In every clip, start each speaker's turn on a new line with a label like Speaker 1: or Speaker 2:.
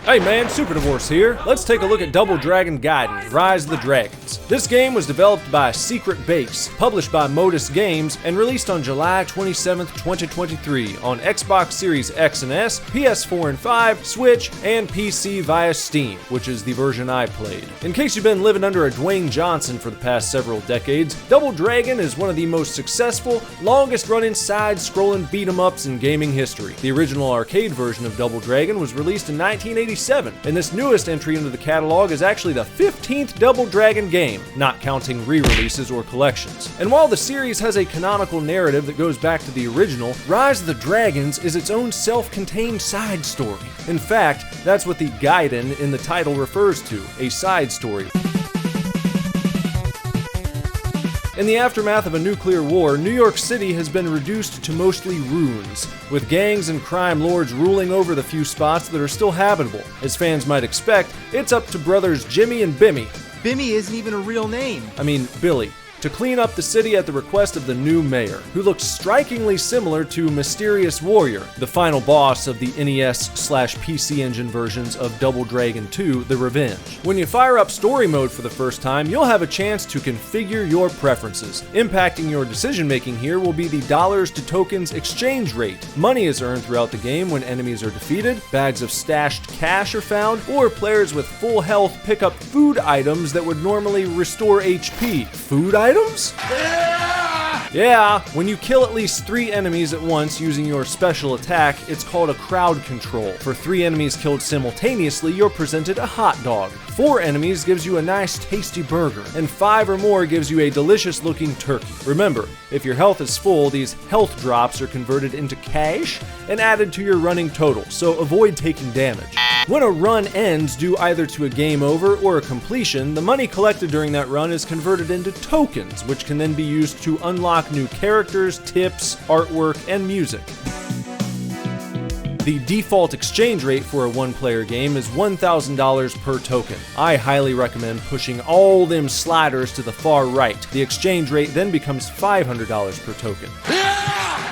Speaker 1: Hey man, Super Divorce here. Let's take a look at Double Dragon Gaiden, Rise of the Dragons. This game was developed by Secret Base, published by Modus Games, and released on July 27, 2023 on Xbox Series X and S, PS4 and 5, Switch, and PC via Steam, which is the version I played. In case you've been living under a Dwayne Johnson for the past several decades, Double Dragon is one of the most successful, longest-running side-scrolling beat-em-ups in gaming history. The original arcade version of Double Dragon was released in 1987, and this newest entry into the catalog is actually the 15th Double Dragon game, not counting re-releases or collections. And while the series has a canonical narrative that goes back to the original, Rise of the Dragons is its own self-contained side story. In fact, that's what the Gaiden in the title refers to, a side story. In the aftermath of a nuclear war, New York City has been reduced to mostly ruins, with gangs and crime lords ruling over the few spots that are still habitable. As fans might expect, it's up to brothers Jimmy and Bimmy.
Speaker 2: Bimmy isn't even a real name.
Speaker 1: I mean, Billy. To clean up the city at the request of the new mayor, who looks strikingly similar to Mysterious Warrior, the final boss of the NES/PC Engine versions of Double Dragon 2: The Revenge. When you fire up story mode for the first time, you'll have a chance to configure your preferences. Impacting your decision making here will be the dollars to tokens exchange rate. Money is earned throughout the game when enemies are defeated, bags of stashed cash are found, or players with full health pick up food items that would normally restore HP. Food items? Yeah, when you kill at least 3 enemies at once using your special attack, it's called a crowd control. For 3 enemies killed simultaneously, you're presented a hot dog. 4 enemies gives you a nice tasty burger, and 5 or more gives you a delicious looking turkey. Remember, if your health is full, these health drops are converted into cash and added to your running total, so avoid taking damage. When a run ends due either to a game over or a completion, the money collected during that run is converted into tokens, which can then be used to unlock new characters, tips, artwork, and music. The default exchange rate for a one-player game is $1,000 per token. I highly recommend pushing all them sliders to the far right. The exchange rate then becomes $500 per token.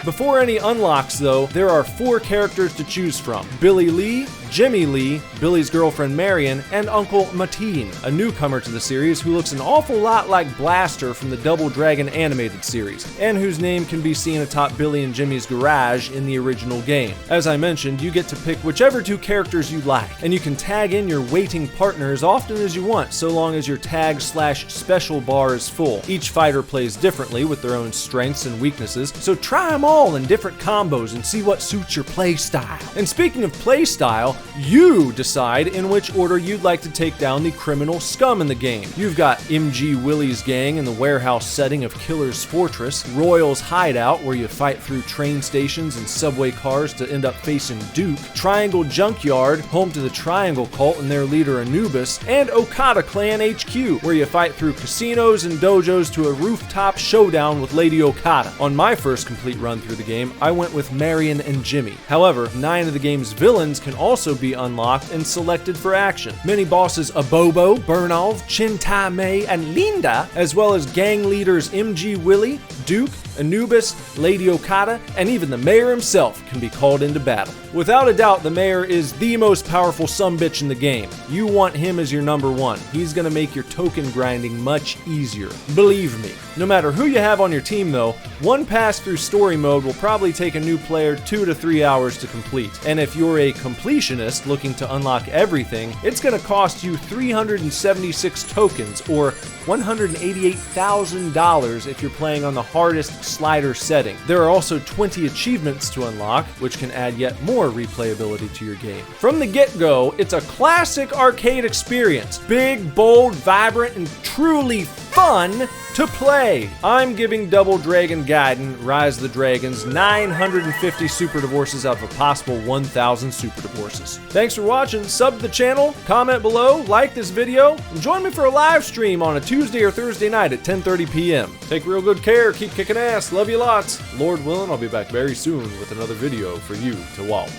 Speaker 1: Before any unlocks though, there are 4 characters to choose from: Billy Lee, Jimmy Lee, Billy's girlfriend Marion, and Uncle Mateen, a newcomer to the series who looks an awful lot like Blaster from the Double Dragon animated series, and whose name can be seen atop Billy and Jimmy's garage in the original game. As I mentioned, you get to pick whichever 2 characters you like, and you can tag in your waiting partner as often as you want, so long as your tag/special bar is full. Each fighter plays differently with their own strengths and weaknesses, so try them all in different combos and see what suits your play style. And speaking of play style, you decide in which order you'd like to take down the criminal scum in the game. You've got MG Willie's gang in the warehouse setting of Killer's Fortress, Royal's hideout where you fight through train stations and subway cars to end up facing Duke, Triangle Junkyard, home to the Triangle Cult and their leader Anubis, and Okada Clan HQ, where you fight through casinos and dojos to a rooftop showdown with Lady Okada. On my first complete run through the game, I went with Marion and Jimmy. However, 9 of the game's villains can also be unlocked and selected for action. Mini bosses Abobo, Bernov, Chintai Mei, and Linda, as well as gang leaders MG Willie, Duke, Anubis, Lady Okada, and even the mayor himself can be called into battle. Without a doubt, the mayor is the most powerful sumbitch in the game. You want him as your number 1. He's gonna make your token grinding much easier. Believe me. No matter who you have on your team though, one pass through story mode will probably take a new player 2 to 3 hours to complete. And if you're a completionist looking to unlock everything, it's gonna cost you 376 tokens, or $188,000 if you're playing on the hardest slider setting. There are also 20 achievements to unlock, which can add yet more replayability to your game. From the get-go, it's a classic arcade experience. Big, bold, vibrant, and truly fun to play. I'm giving Double Dragon Gaiden, Rise of the Dragons, 950 Super Divorces out of a possible 1,000 Super Divorces. Thanks for watching, sub to the channel, comment below, like this video, and join me for a live stream on a Tuesday or Thursday night at 10:30 p.m. Take real good care, keep kicking ass, love you lots. Lord willing, I'll be back very soon with another video for you to watch.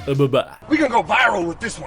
Speaker 1: Bye-bye.
Speaker 3: We're gonna go viral with this one.